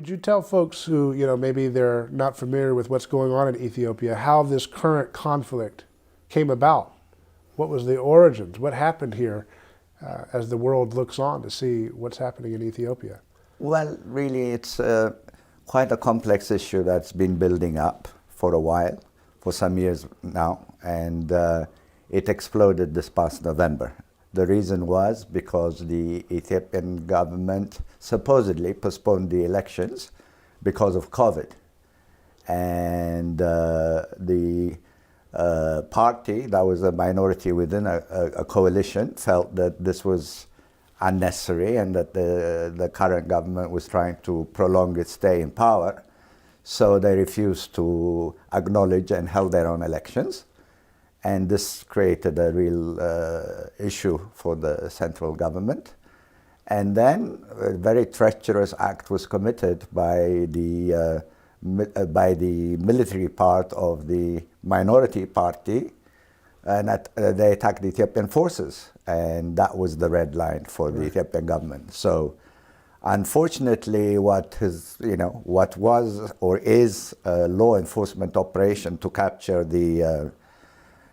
Could you tell folks who, maybe they're not familiar with what's going on in Ethiopia, how this current conflict came about? What was the origins? What happened here as the world looks on to see what's happening in Ethiopia? Well, really, it's quite a complex issue that's been building up for a while, for some years now, and it exploded this past November. The reason was because the Ethiopian government supposedly postponed the elections because of COVID. And the party that was a minority within a coalition felt that this was unnecessary and that the current government was trying to prolong its stay in power. So they refused to acknowledge and held their own elections. And this created a real issue for the central government. And then a very treacherous act was committed by the military part of the minority party, and they attacked the Ethiopian forces. And that was the red line for the Ethiopian government. So unfortunately, what was or is a law enforcement operation to capture the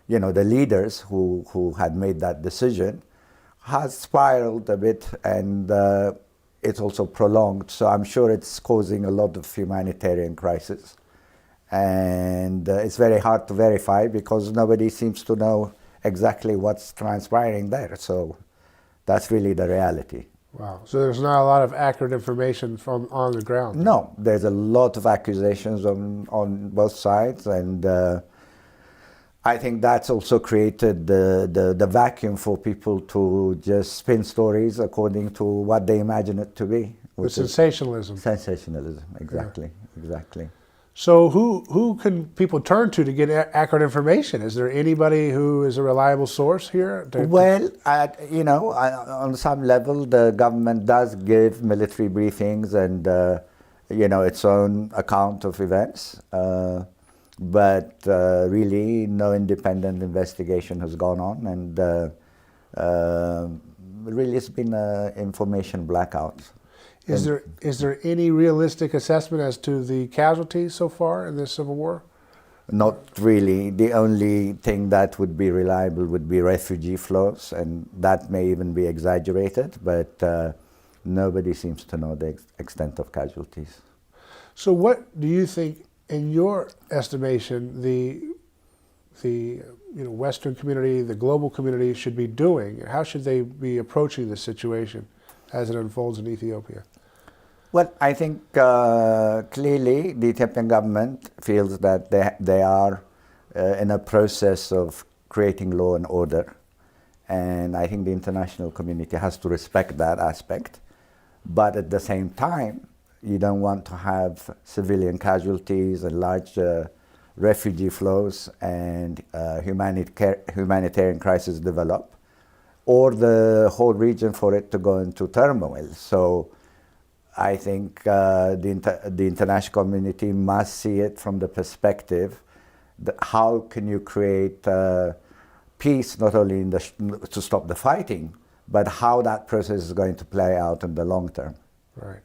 the leaders who had made that decision has spiraled a bit, and it's also prolonged. So I'm sure it's causing a lot of humanitarian crisis. And it's very hard to verify because nobody seems to know exactly what's transpiring there. So that's really the reality. Wow. So there's not a lot of accurate information from on the ground? No, there's a lot of accusations on both sides, and I think that's also created the vacuum for people to just spin stories according to what they imagine it to be. The sensationalism. Sensationalism, exactly, exactly. So who can people turn to get accurate information? Is there anybody who is a reliable source here? Well, on some level, the government does give military briefings and its own account of events. But really, no independent investigation has gone on, and really, it's been an information blackout. Is there any realistic assessment as to the casualties so far in this civil war? Not really. The only thing that would be reliable would be refugee flows, and that may even be exaggerated, but nobody seems to know the extent of casualties. So what do you think, in your estimation, the Western community, the global community should be doing? How should they be approaching the situation as it unfolds in Ethiopia? Well, I think clearly the Ethiopian government feels that they are in a process of creating law and order. And I think the international community has to respect that aspect. But at the same time, you don't want to have civilian casualties and large refugee flows and humanitarian crisis develop, or the whole region for it to go into turmoil. So I think the international community must see it from the perspective that how can you create peace, not only to stop the fighting, but how that process is going to play out in the long term. Right.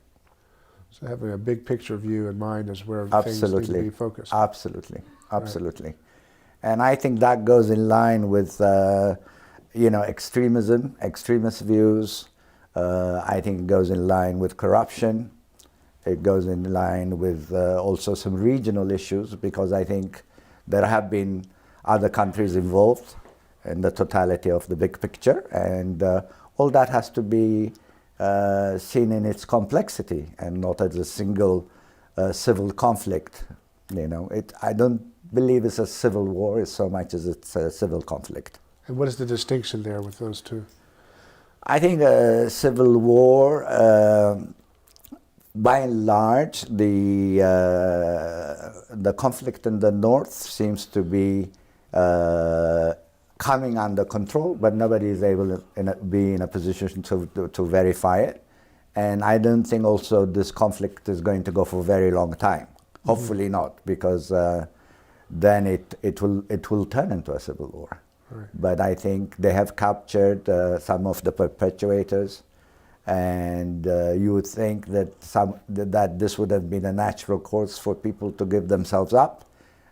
So having a big picture view in mind is where Absolutely. things need to be focused. Absolutely, absolutely. Right. And I think that goes in line with extremism, extremist views. I think it goes in line with corruption. It goes in line with also some regional issues, because I think there have been other countries involved in the totality of the big picture, and all that has to be seen in its complexity and not as a single civil conflict. I don't believe it's a civil war as so much as it's a civil conflict. And what is the distinction there with those two? I think a civil war, by and large, the conflict in the north seems to be coming under control, but nobody is able to be in a position to verify it. And I don't think also this conflict is going to go for a very long time. Mm-hmm. Hopefully not, because then it will turn into a civil war. Right. But I think they have captured some of the perpetrators, And you would think that this would have been a natural course for people to give themselves up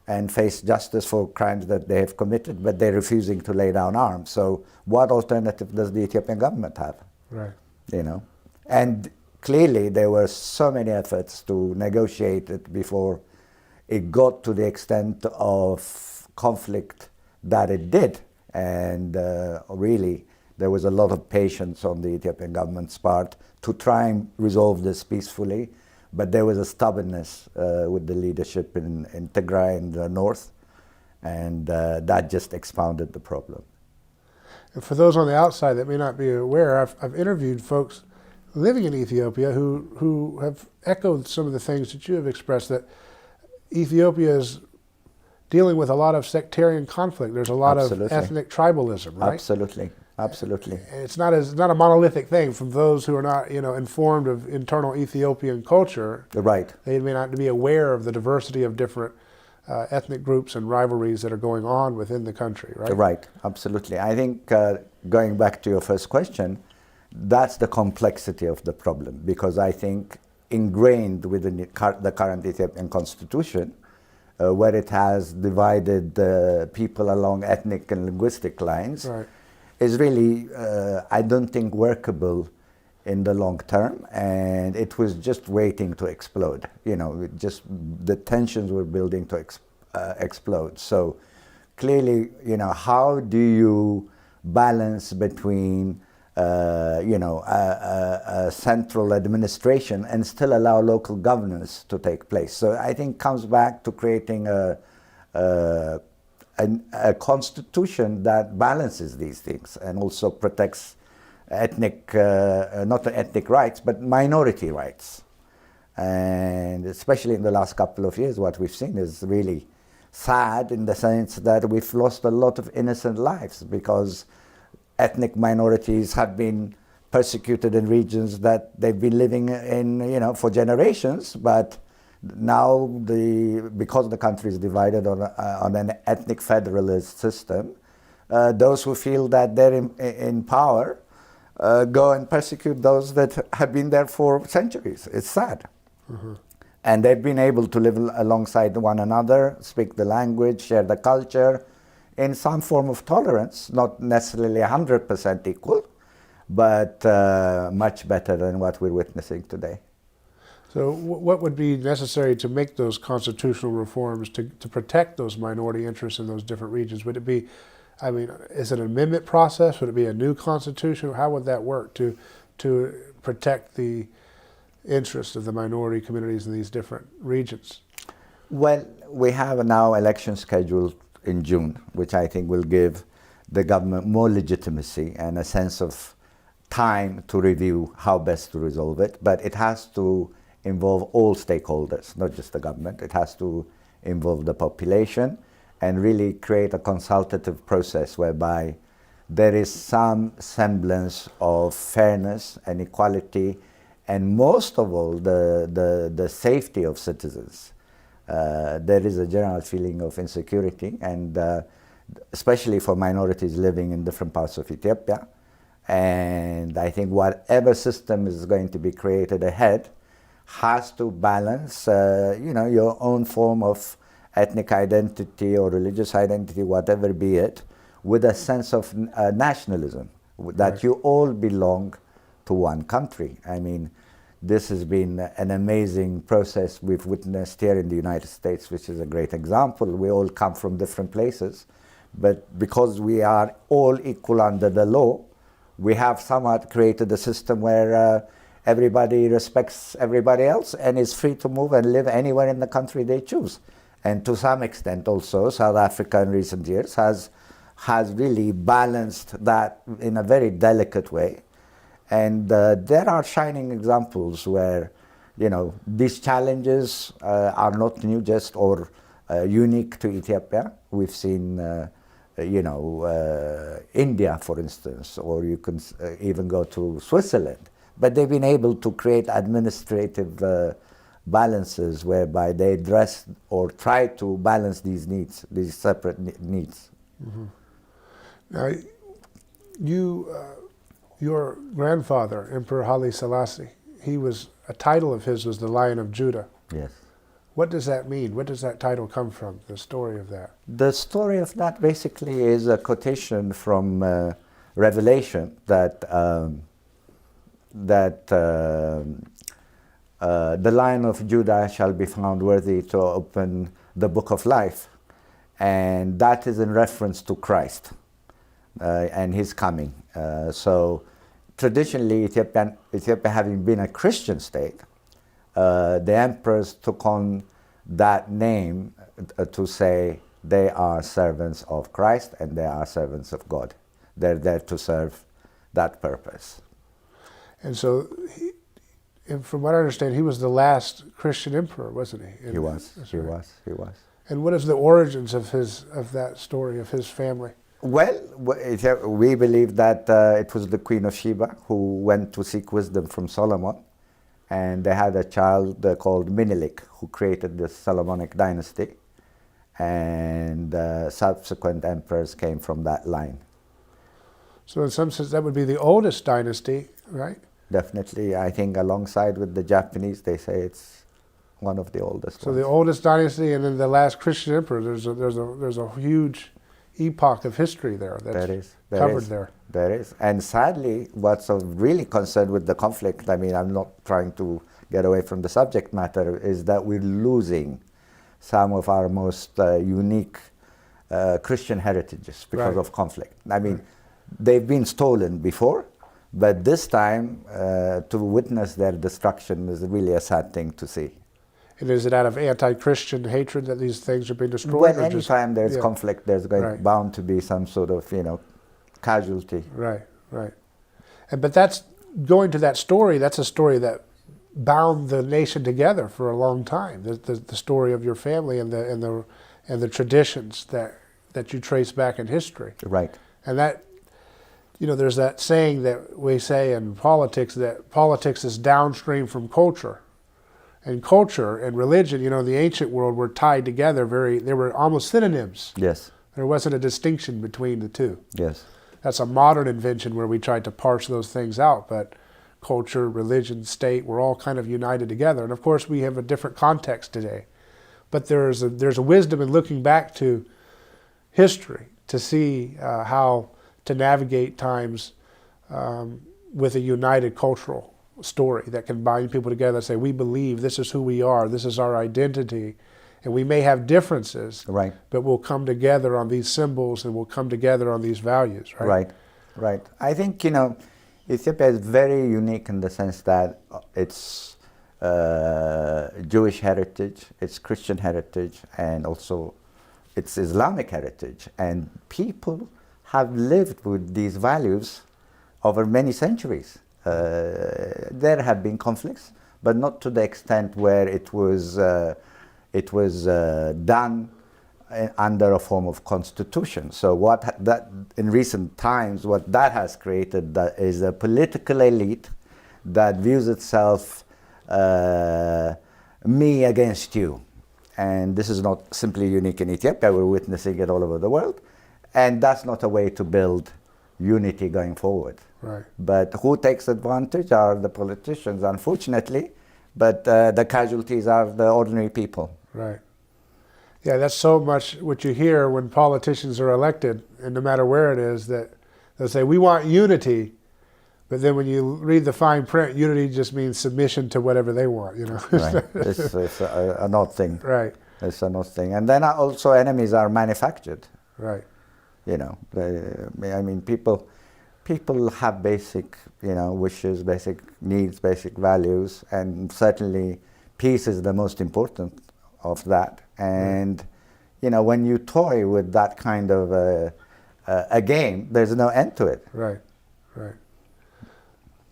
and face justice for crimes that they have committed, but they're refusing to lay down arms. So what alternative does the Ethiopian government have? Right. You know, and clearly there were so many efforts to negotiate it before it got to the extent of conflict that it did. And really, there was a lot of patience on the Ethiopian government's part to try and resolve this peacefully. But there was a stubbornness with the leadership in Tigray in the north, and that just expounded the problem. And for those on the outside that may not be aware, I've interviewed folks living in Ethiopia who have echoed some of the things that you have expressed, that Ethiopia is dealing with a lot of sectarian conflict. There's a lot Absolutely. of ethnic tribalism, right? Absolutely. Absolutely. It's not a monolithic thing. From those who are not, informed of internal Ethiopian culture, Right. they may not be aware of the diversity of different ethnic groups and rivalries that are going on within the country, right? Right. Absolutely. I think going back to your first question, that's the complexity of the problem, because I think ingrained within the current Ethiopian constitution, where it has divided people along ethnic and linguistic lines, Right. is really, I don't think, workable in the long term, and it was just waiting to explode. The tensions were building to explode. So clearly, how do you balance between, a central administration and still allow local governance to take place? So I think it comes back to creating a constitution that balances these things and also protects not ethnic rights, but minority rights. And especially in the last couple of years, what we've seen is really sad, in the sense that we've lost a lot of innocent lives because ethnic minorities have been persecuted in regions that they've been living in, for generations, but now, because the country is divided on an ethnic federalist system, those who feel that they're in power go and persecute those that have been there for centuries. It's sad. Mm-hmm. And they've been able to live alongside one another, speak the language, share the culture, in some form of tolerance, not necessarily 100% equal, but much better than what we're witnessing today. So what would be necessary to make those constitutional reforms to protect those minority interests in those different regions? Would it be, is it an amendment process? Would it be a new constitution? How would that work to protect the interests of the minority communities in these different regions? Well, we have now elections scheduled in June, which I think will give the government more legitimacy and a sense of time to review how best to resolve it. But it has to involve all stakeholders, not just the government. It has to involve the population and really create a consultative process whereby there is some semblance of fairness and equality, and most of all, the safety of citizens. There is a general feeling of insecurity, and especially for minorities living in different parts of Ethiopia. And I think whatever system is going to be created ahead has to balance, your own form of ethnic identity or religious identity, whatever be it, with a sense of nationalism, that Right. you all belong to one country. This has been an amazing process we've witnessed here in the United States, which is a great example. We all come from different places, but because we are all equal under the law, we have somewhat created a system where everybody respects everybody else and is free to move and live anywhere in the country they choose. And to some extent also, South Africa in recent years has really balanced that in a very delicate way. And there are shining examples where, these challenges are not new or unique to Ethiopia. We've seen, India, for instance, or you can even go to Switzerland. But they've been able to create administrative balances whereby they address or try to balance these needs, these separate needs. Mm-hmm. Now, you Your grandfather, Emperor Haile Selassie, a title of his was the Lion of Judah. Yes. What does that mean? What does that title come from, the story of that? The story of that basically is a quotation from Revelation that the Lion of Judah shall be found worthy to open the book of life. And that is in reference to Christ and his coming. So traditionally, Ethiopia having been a Christian state, the emperors took on that name to say they are servants of Christ and they are servants of God. They're there to serve that purpose. And so, and from what I understand, he was the last Christian emperor, wasn't he? He was. And what is the origins of that story, of his family? Well, we believe that it was the Queen of Sheba who went to seek wisdom from Solomon, and they had a child called Menelik who created the Solomonic dynasty, and subsequent emperors came from that line. So in some sense that would be the oldest dynasty, right? Definitely, I think alongside with the Japanese, they say it's one of the oldest So ones. the oldest dynasty, and then the last Christian emperor. There's a huge epoch of history there that's covered there. There is. And sadly, what's of really concerned with the conflict, I mean, I'm not trying to get away from the subject matter, is that we're losing some of our most unique Christian heritages because of conflict. I mean, they've been stolen before, but this time to witness their destruction is really a sad thing to see. And is it out of anti-Christian hatred that these things are being destroyed? Well, anytime there's conflict, there's bound to be some sort of, casualty. Right. But that's going to that story. That's a story that bound the nation together for a long time. The story of your family and the traditions that you trace back in history. Right. And that, there's that saying that we say in politics that politics is downstream from culture. And culture and religion, the ancient world were tied together they were almost synonyms. Yes. There wasn't a distinction between the two. Yes. That's a modern invention where we tried to parse those things out, but culture, religion, state, we're all kind of united together. And of course we have a different context today. But there's a wisdom in looking back to history to see how to navigate times with a united cultural story that can bind people together and say, we believe this is who we are, this is our identity, and we may have differences, right, but we'll come together on these symbols and we'll come together on these values, right? Right. I think, Ethiopia is very unique in the sense that it's Jewish heritage, it's Christian heritage, and also it's Islamic heritage. And people have lived with these values over many centuries. There have been conflicts, but not to the extent where it was done under a form of constitution. So in recent times, what that has created is a political elite that views itself me against you. And this is not simply unique in Ethiopia, we're witnessing it all over the world. And that's not a way to build unity going forward. Right. But who takes advantage are the politicians, unfortunately, but the casualties are the ordinary people. Right. Yeah, that's so much what you hear when politicians are elected, and no matter where it is, that they'll say, we want unity, but then when you read the fine print, unity just means submission to whatever they want, Right. It's an odd thing. Right. It's an odd thing. And then also enemies are manufactured. Right. People have basic, wishes, basic needs, basic values, and certainly peace is the most important of that. And, when you toy with that kind of a game, there's no end to it. Right.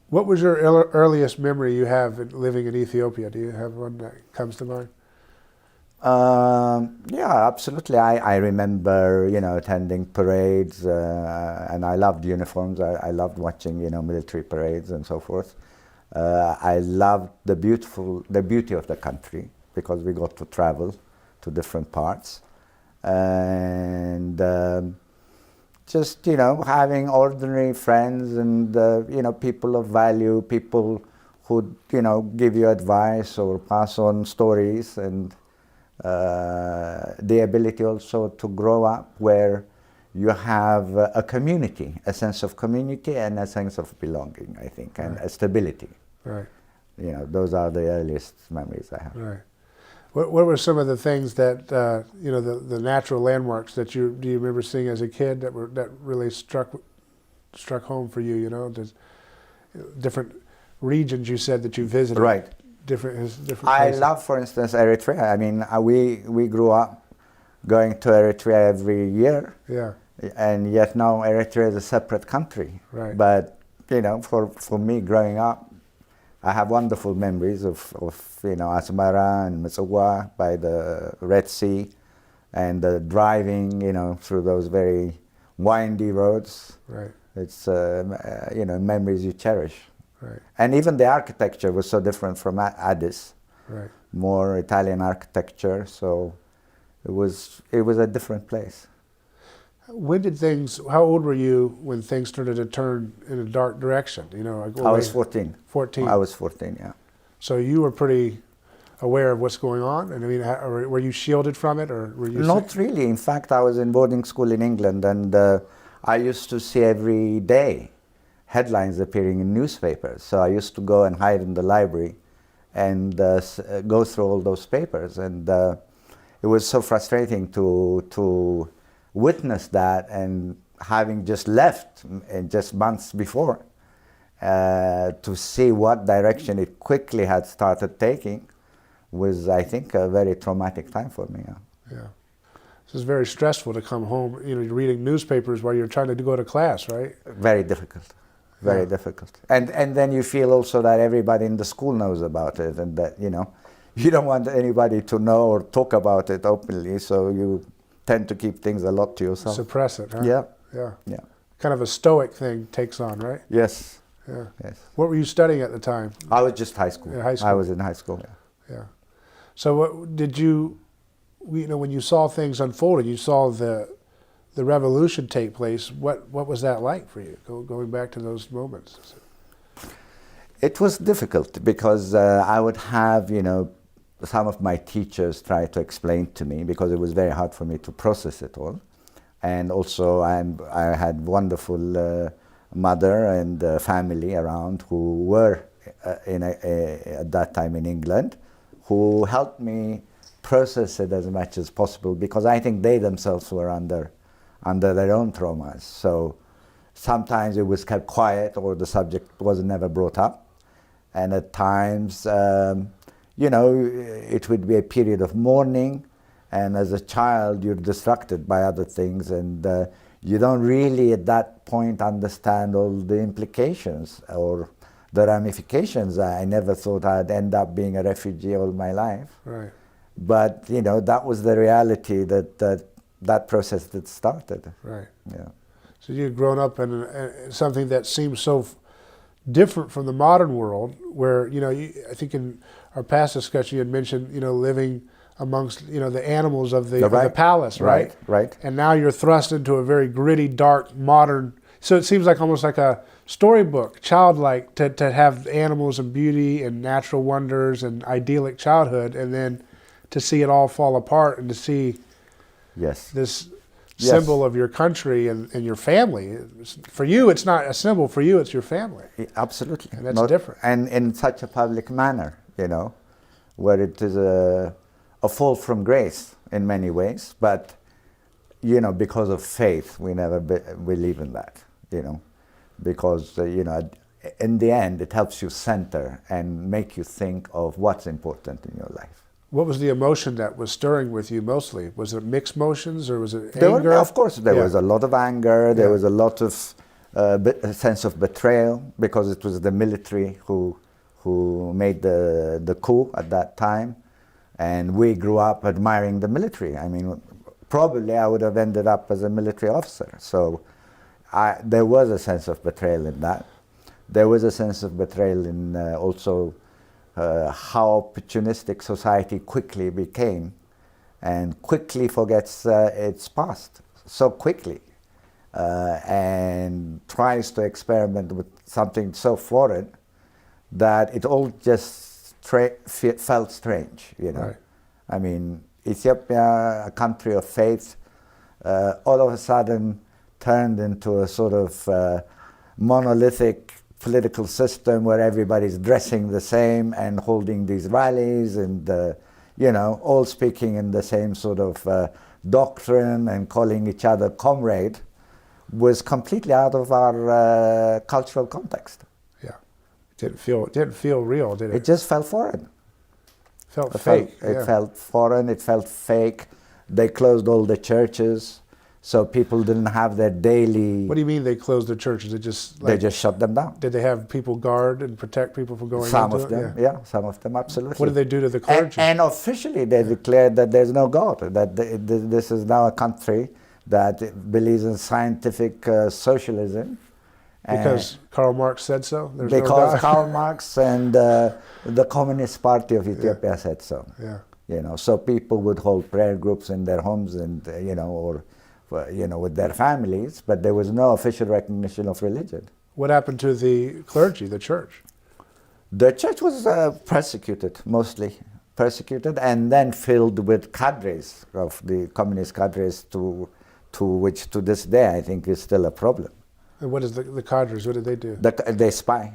What was your earliest memory you have living in Ethiopia? Do you have one that comes to mind? Yeah, absolutely. I remember, attending parades, and I loved uniforms. I loved watching, military parades and so forth. I loved the beauty of the country because we got to travel to different parts. And just, having ordinary friends and, people of value, people who, give you advice or pass on stories, and the ability also to grow up where you have a community, a sense of community and a sense of belonging, I think, and a stability. Right. Those are the earliest memories I have. Right. What were some of the things that the natural landmarks that do you remember seeing as a kid that really struck home for you? There's different regions you said that you visited. Right. Different I places. love, for instance, Eritrea. I mean, we grew up going to Eritrea every year. Yeah. And yet now Eritrea is a separate country. Right. But for me growing up, I have wonderful memories of Asmara and Mitsugwa by the Red Sea, and driving through those very windy roads. Right. It's memories you cherish. Right. And even the architecture was so different from Addis. Right. More Italian architecture, so it was a different place. How old were you when things started to turn in a dark direction? I was 14. 14. I was 14, yeah. So you were pretty aware of what's going on, and I mean, were you shielded from it, or were you? Not really. In fact, I was in boarding school in England, and I used to see every day headlines appearing in newspapers. So I used to go and hide in the library and go through all those papers, and it was so frustrating to witness that, and having just left just months before, to see what direction it quickly had started taking was, I think, a very traumatic time for me. Yeah. So it's very stressful to come home, you're reading newspapers while you're trying to go to class, right? Very difficult. Very difficult. And then you feel also that everybody in the school knows about it, and that, you don't want anybody to know or talk about it openly, so you tend to keep things a lot to yourself. Suppress it, huh? Yeah. Yeah. Yeah. Kind of a stoic thing takes on, right? Yes. Yeah. Yes. What were you studying at the time? I was just high school. Yeah, high school. I was in high school, yeah. Yeah. So what did you, when you saw things unfolding, you saw the revolution take place, what was that like for you, going back to those moments? It was difficult because I would have, some of my teachers try to explain to me, because it was very hard for me to process it all. And also I had wonderful mother and family around who were at that time in England, who helped me process it as much as possible, because I think they themselves were under their own traumas. So sometimes it was kept quiet, or the subject was never brought up. And at times, it would be a period of mourning, and as a child you're distracted by other things, and you don't really at that point understand all the implications or the ramifications. I never thought I'd end up being a refugee all my life. Right. But that was the reality that process that started. Right. Yeah. So you'd grown up in something that seems so different from the modern world, where I think in our past discussion you had mentioned living amongst the animals of the palace, right? Right. And now you're thrust into a very gritty, dark, modern. So it seems like almost like a storybook, childlike, to have animals and beauty and natural wonders and idyllic childhood, and then to see it all fall apart, and to see this symbol of your country and your family. For you, it's not a symbol. For you, it's your family. Absolutely. And that's different. And in such a public manner, where it is a fall from grace in many ways. But, because of faith, we never believe in that, because, in the end, it helps you center and make you think of what's important in your life. What was the emotion that was stirring with you mostly? Was it mixed emotions, or was it anger? Of course, there was a lot of anger. There was a lot of a sense of betrayal, because it was the military who made the coup at that time, and we grew up admiring the military. I mean, probably I would have ended up as a military officer. So there was a sense of betrayal in that. There was a sense of betrayal in also how opportunistic society quickly became, and quickly forgets its past so quickly. and tries to experiment with something so foreign that it all just felt strange, you know. Right. I mean, Ethiopia, a country of faith, all of a sudden turned into a sort of monolithic political system where everybody's dressing the same and holding these rallies and, you know, all speaking in the same sort of doctrine and calling each other comrade, was completely out of our cultural context. Yeah. It didn't feel real, did it? It just felt foreign. Felt fake. It felt foreign, it felt fake. They closed all the churches, so people didn't have their daily... What do you mean they closed the churches? It just they just shut them down. Did they have people guard and protect people from going Some into of them, yeah, some of them, absolutely. What did they do to the clergy? And officially they declared that there's no God, that this is now a country that believes in scientific socialism. Because Karl Marx said so? There's no Because God? Karl Marx and the Communist Party of Ethiopia said so. Yeah. You know, so people would hold prayer groups in their homes and, you know, or, you know, with their families, but there was no official recognition of religion. What happened to the clergy, the church? The church was persecuted, mostly persecuted, and then filled with cadres of the communist cadres, to which to this day I think is still a problem. And what is the cadres? What did they do? They spy.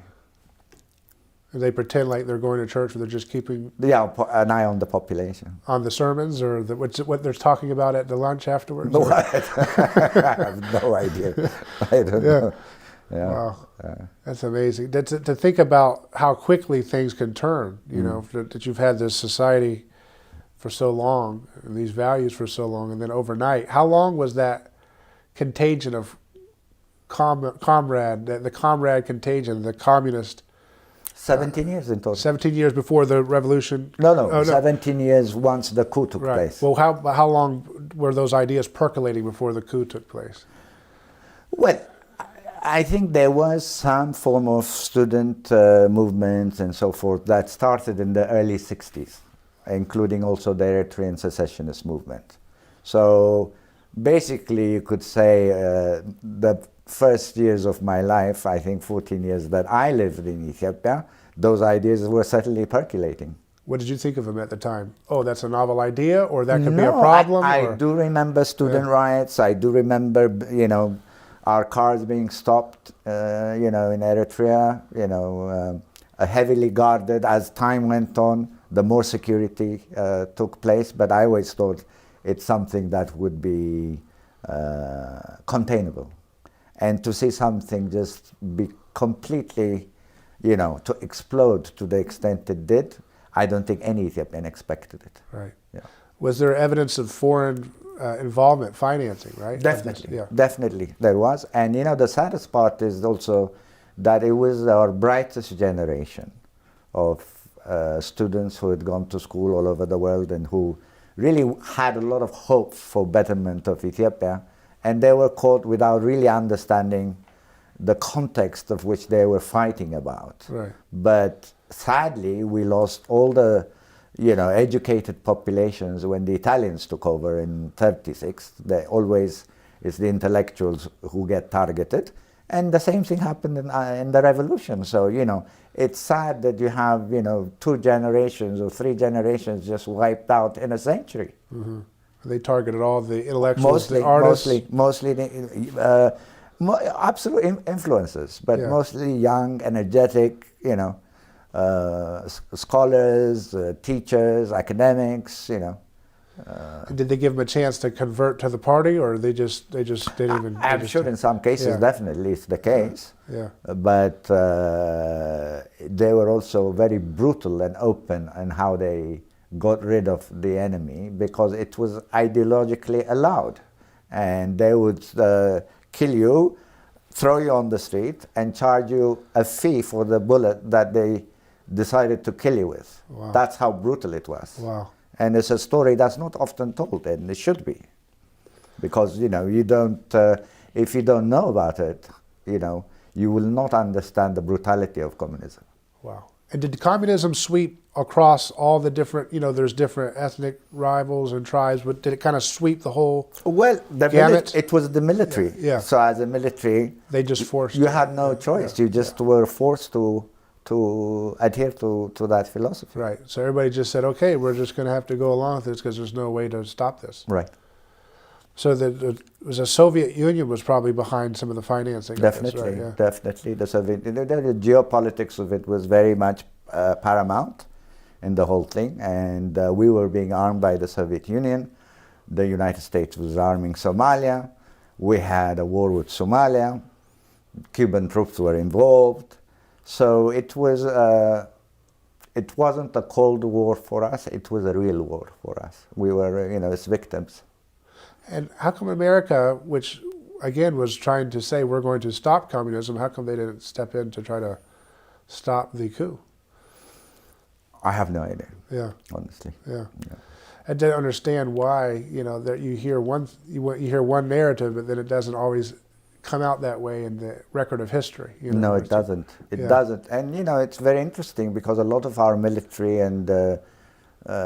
They pretend like they're going to church, but they're just keeping an eye on the population. on the sermons, or what they're talking about at the lunch afterwards? No, I have no idea. I don't know. Yeah. Wow, that's amazing. To think about how quickly things can turn. You know, that you've had this society for so long, and these values for so long, and then overnight. How long was that contagion of the comrade contagion, the communist? 17 years in total. 17 years before the revolution? No, 17 years once the coup took place. Well, how long were those ideas percolating before the coup took place? Well, I think there was some form of student movements and so forth that started in the early 60s, including also the Eritrean secessionist movement. So basically you could say the first years of my life, I think 14 years that I lived in Ethiopia, those ideas were certainly percolating. What did you think of them at the time? Oh, that's a novel idea, or that could be a problem? I do remember student riots. I do remember, you know, our cars being stopped, you know, in Eritrea, you know, heavily guarded. As time went on, the more security took place, but I always thought it's something that would be containable. And to see something just be completely, you know, to explode to the extent it did, I don't think any Ethiopian expected it. Right. Yeah. Was there evidence of foreign involvement, financing, right? Definitely, Yeah. definitely there was. And you know, the saddest part is also that it was our brightest generation of students who had gone to school all over the world and who really had a lot of hope for betterment of Ethiopia, and they were caught without really understanding the context of which they were fighting about. Right. But sadly, we lost all the, you know, educated populations when the Italians took over in '36. They always, it's the intellectuals who get targeted. And the same thing happened in the revolution. So, you know, it's sad that you have, you know, 2 generations or 3 generations just wiped out in a century. Mm-hmm. They targeted all the intellectuals, the artists? Mostly the, absolute influences, but mostly young, energetic, you know, scholars, teachers, academics, you know. Did they give them a chance to convert to the party, or they just didn't even? I'm sure in some cases, definitely it's the case. Yeah. But they were also very brutal and open in how they got rid of the enemy, because it was ideologically allowed, and they would kill you, throw you on the street, and charge you a fee for the bullet that they decided to kill you with. Wow. That's how brutal it was. Wow. And it's a story that's not often told, and it should be, because, you know, you don't, if you don't know about it, you know, you will not understand the brutality of communism. Wow. And did communism sweep across all the different, there's different ethnic rivals and tribes, but did it kind of sweep the whole Well, gamut? it was the military. Yeah. So as a military, They just forced you it. had no choice. You just were forced to adhere to that philosophy. Right. So everybody just said, okay, we're just going to have to go along with this because there's no way to stop this. Right. So the Soviet Union was probably behind some of the financing. Definitely, of this, right? Yeah. definitely. The geopolitics of it was very much paramount in the whole thing, and we were being armed by the Soviet Union. The United States was arming Somalia. We had a war with Somalia. Cuban troops were involved. So it was. It wasn't a Cold War for us. It was a real war for us. We were, as victims. And how come America, which again was trying to say we're going to stop communism, how come they didn't step in to try to stop the coup? I have no idea. Yeah. Honestly. Yeah. I didn't understand why, that you hear one narrative, but then it doesn't always come out that way in the record of history. No, it doesn't. It doesn't. And, it's very interesting because a lot of our military and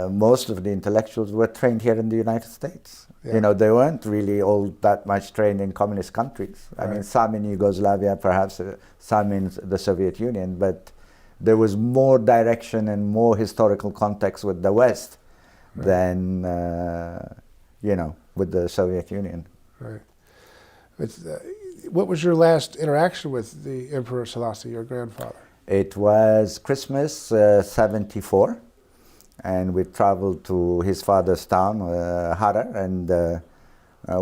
most of the intellectuals were trained here in the United States. Yeah. They weren't really all that much trained in communist countries. I mean, some in Yugoslavia, perhaps some in the Soviet Union, but there was more direction and more historical context with the West than, with the Soviet Union. Right. What was your last interaction with the Emperor Selassie, your grandfather? It was Christmas 74. And we traveled to his father's town, Harar, and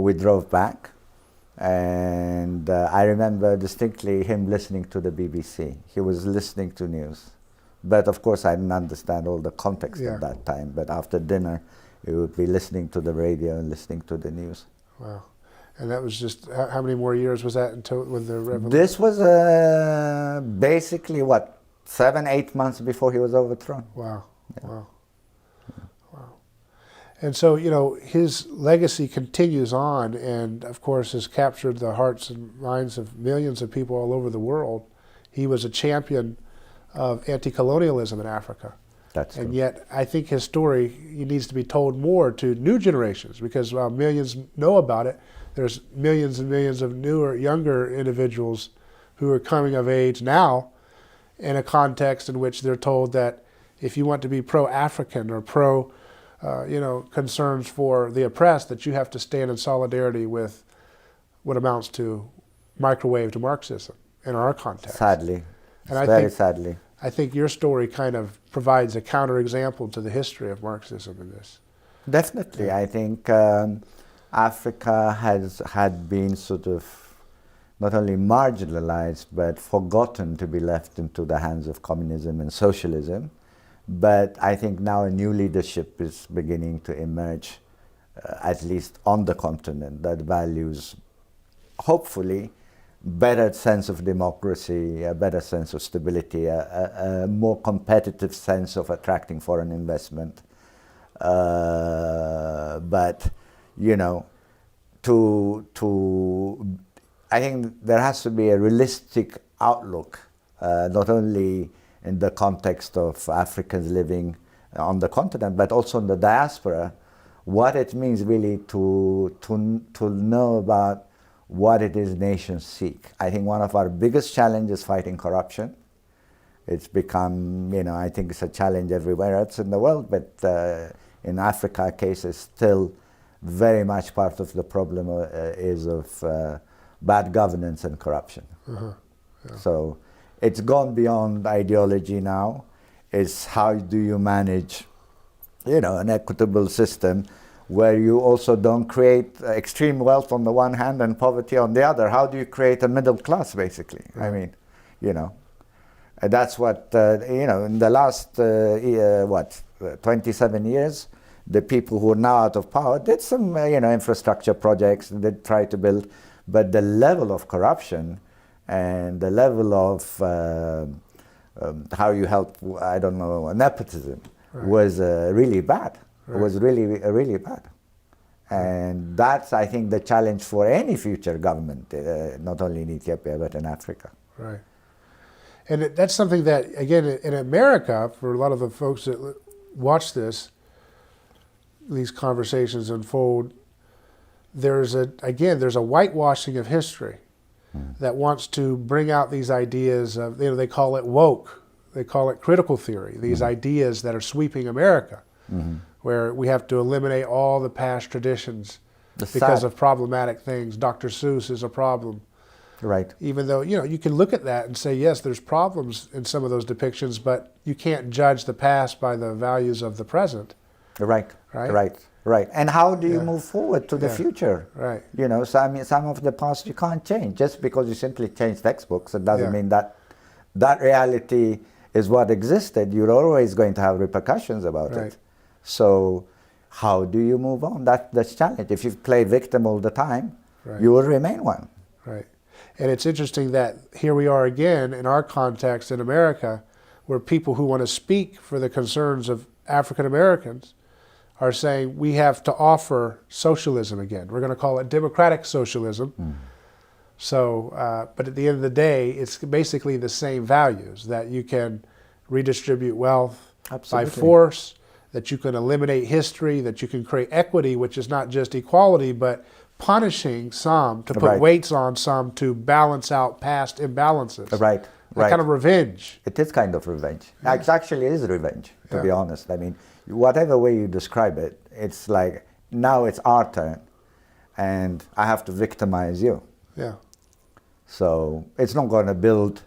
we drove back. And I remember distinctly him listening to the BBC. He was listening to news. But of course, I didn't understand all the context at that time. But after dinner, he would be listening to the radio and listening to the news. Wow. And that was just, how many more years was that until with the revolution? This was basically, 7-8 months before he was overthrown. Wow. Yeah. Wow. And so, his legacy continues on and, of course, has captured the hearts and minds of millions of people all over the world. He was a champion of anti-colonialism in Africa. That's and true. Yet, I think his story needs to be told more to new generations because while millions know about it, there's millions and millions of newer, younger individuals who are coming of age now in a context in which they're told that if you want to be pro-African or concerns for the oppressed, that you have to stand in solidarity with what amounts to microwaved Marxism in our context. Sadly, and very sadly. I think your story kind of provides a counterexample to the history of Marxism in this. Definitely. I think Africa had been sort of not only marginalized but forgotten to be left into the hands of communism and socialism. But I think now a new leadership is beginning to emerge, at least on the continent, that values, hopefully, better sense of democracy, a better sense of stability, a more competitive sense of attracting foreign investment. But, I think there has to be a realistic outlook, not only in the context of Africans living on the continent, but also in the diaspora, what it means really to know about what it is nations seek. I think one of our biggest challenges is fighting corruption. It's become, I think it's a challenge everywhere else in the world, but in Africa, case is still very much part of the problem is of bad governance and corruption. Yeah. So it's gone beyond ideology now. It's how do you manage, an equitable system where you also don't create extreme wealth on the one hand and poverty on the other. How do you create a middle class, basically? Right. I mean, that's what, in the last, 27 years, the people who are now out of power did some, infrastructure projects, did try to build, but the level of corruption and the level of how you help, nepotism was really bad. It was really bad. And that's, I think, the challenge for any future government, not only in Ethiopia, but in Africa. Right. And that's something that, again, in America, for a lot of the folks that watch these conversations unfold, there's a whitewashing of history that wants to bring out these ideas of, they call it woke, they call it critical theory, these ideas that are sweeping America, where we have to eliminate all the past traditions because of problematic things. Dr. Seuss is a problem. Right. Even though, you can look at that and say, yes, there's problems in some of those depictions, but you can't judge the past by the values of the present. Right. Right. Right. Right. And how do you move forward to the future? Right. So I mean, some of the past you can't change. Just because you simply change textbooks, it doesn't mean that that reality is what existed. You're always going to have repercussions about it. So how do you move on? That's the challenge. If you play victim all the time, you will remain one. Right. And it's interesting that here we are again in our context in America, where people who want to speak for the concerns of African Americans are saying we have to offer socialism again. We're going to call it democratic socialism. So, but at the end of the day, it's basically the same values, that you can redistribute wealth by force, that you can eliminate history, that you can create equity, which is not just equality, but punishing some to put weights on some to balance out past imbalances. Right. Kind of revenge. It is kind of revenge. It actually is revenge, to be honest. I mean, whatever way you describe it, it's like, now it's our turn, and I have to victimize you. Yeah. So it's not going to build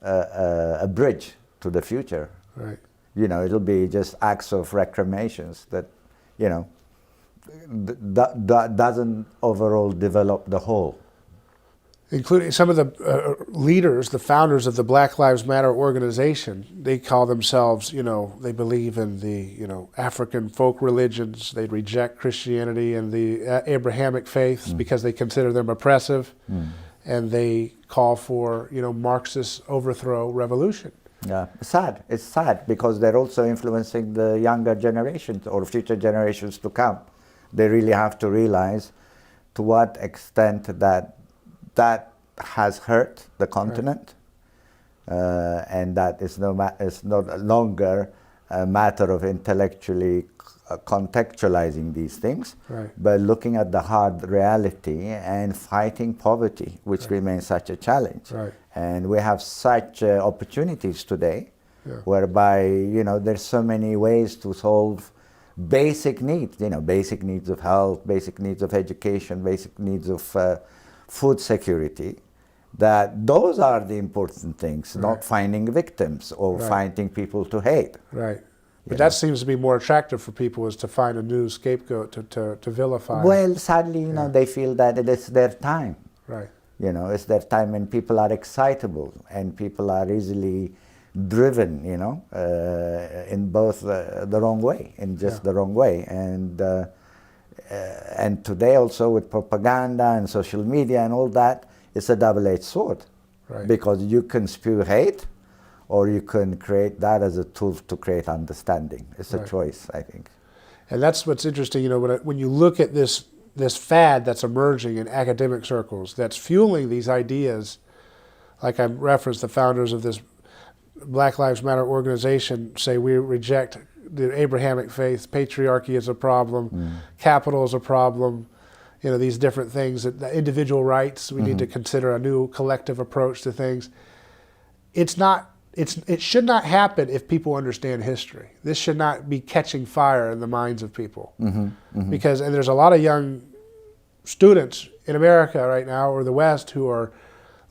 a bridge to the future. Right. It'll be just acts of reclamations that, doesn't overall develop the whole. Including some of the leaders, the founders of the Black Lives Matter organization, they call themselves, they believe in the, African folk religions. They reject Christianity and the Abrahamic faiths because they consider them oppressive. And they call for, Marxist overthrow revolution. Yeah, sad. It's sad because they're also influencing the younger generations or future generations to come. They really have to realize to what extent that has hurt the continent, and that is no longer a matter of intellectually contextualizing these things, but looking at the hard reality and fighting poverty, which remains such a challenge. And we have such opportunities today, whereby there's so many ways to solve basic needs. Basic needs of health, basic needs of education, basic needs of food security. That those are the important things, not finding victims or finding people to hate. Right. But that seems to be more attractive for people, is to find a new scapegoat to vilify. Well, sadly, they feel that it is their time. Right. It's their time when people are excitable and people are easily driven, in both the wrong way, in just the wrong way. And today also with propaganda and social media and all that, it's a double-edged sword. Because you can spew hate, or you can create that as a tool to create understanding. It's a choice, I think. And that's what's interesting, when you look at this fad that's emerging in academic circles, that's fueling these ideas, like I referenced, the founders of this Black Lives Matter organization say we reject the Abrahamic faith, patriarchy is a problem, capital is a problem, these different things, the individual rights, we need to consider a new collective approach to things. It should not happen if people understand history. This should not be catching fire in the minds of people. Because, and there's a lot of young students in America right now, or the West, who are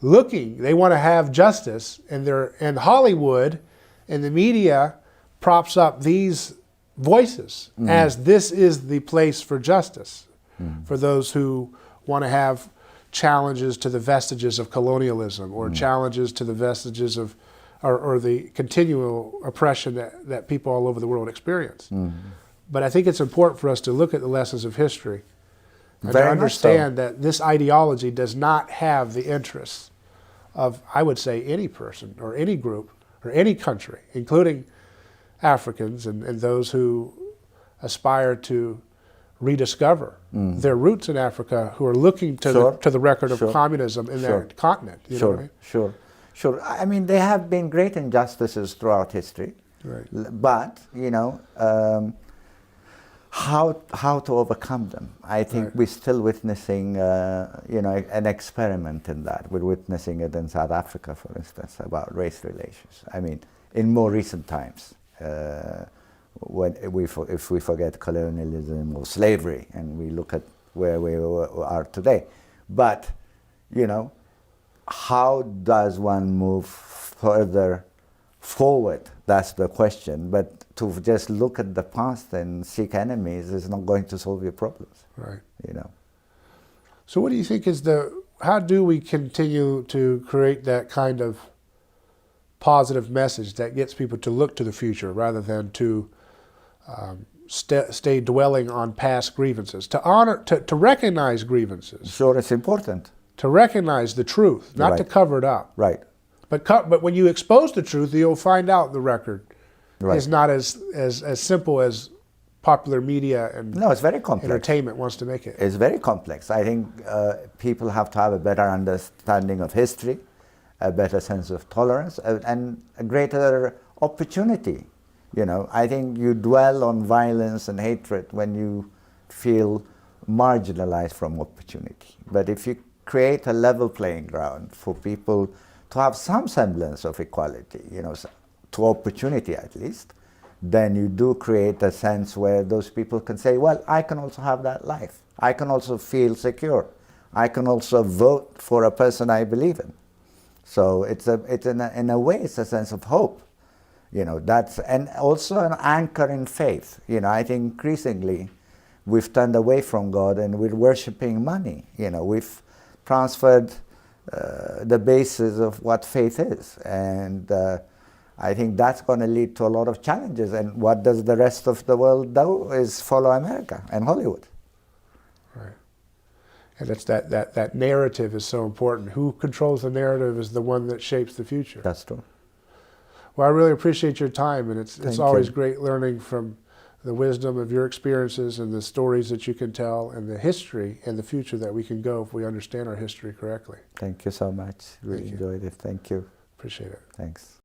looking, they want to have justice, and Hollywood and the media props up these voices as this is the place for justice for those who want to have challenges to the vestiges of colonialism, or challenges to the vestiges of or the continual oppression that people all over the world experience. But I think it's important for us to look at the lessons of history and to understand that this ideology does not have the interests of, I would say, any person or any group or any country, including Africans and those who aspire to rediscover their roots in Africa, who are looking to the record of communism in their continent. You know what I mean? Sure. I mean, there have been great injustices throughout history. Right. But, how to overcome them? I think Right. we're still witnessing, an experiment in that. We're witnessing it in South Africa, for instance, about race relations. I mean, in more recent times, if we forget colonialism or slavery and we look at where we are today. But, how does one move further forward? That's the question. But to just look at the past and seek enemies is not going to solve your problems. Right. So what do you think is how do we continue to create that kind of positive message that gets people to look to the future rather than to stay dwelling on past grievances, to recognize grievances? Sure, it's important. To recognize the truth, not to cover it up. Right. But when you expose the truth, you'll find out the record is not as simple as popular media and no, it's very complex. Entertainment wants to make it. It's very complex. I think people have to have a better understanding of history, a better sense of tolerance, and a greater opportunity. I think you dwell on violence and hatred when you feel marginalized from opportunity. But if you create a level playing ground for people to have some semblance of equality, to opportunity at least, then you do create a sense where those people can say, well, I can also have that life. I can also feel secure. I can also vote for a person I believe in. So in a way, it's a sense of hope. And also an anchor in faith. I think increasingly we've turned away from God and we're worshiping money. We've transferred the basis of what faith is. And I think that's going to lead to a lot of challenges. And what does the rest of the world do is follow America and Hollywood. Right. And it's that narrative is so important. Who controls the narrative is the one that shapes the future. That's true. Well, I really appreciate your time, and it's always you. great learning from the wisdom of your experiences and the stories that you can tell and the history and the future that we can go if we understand our history correctly. Thank you so much. Really enjoyed it. Thank you. Appreciate it. Thanks.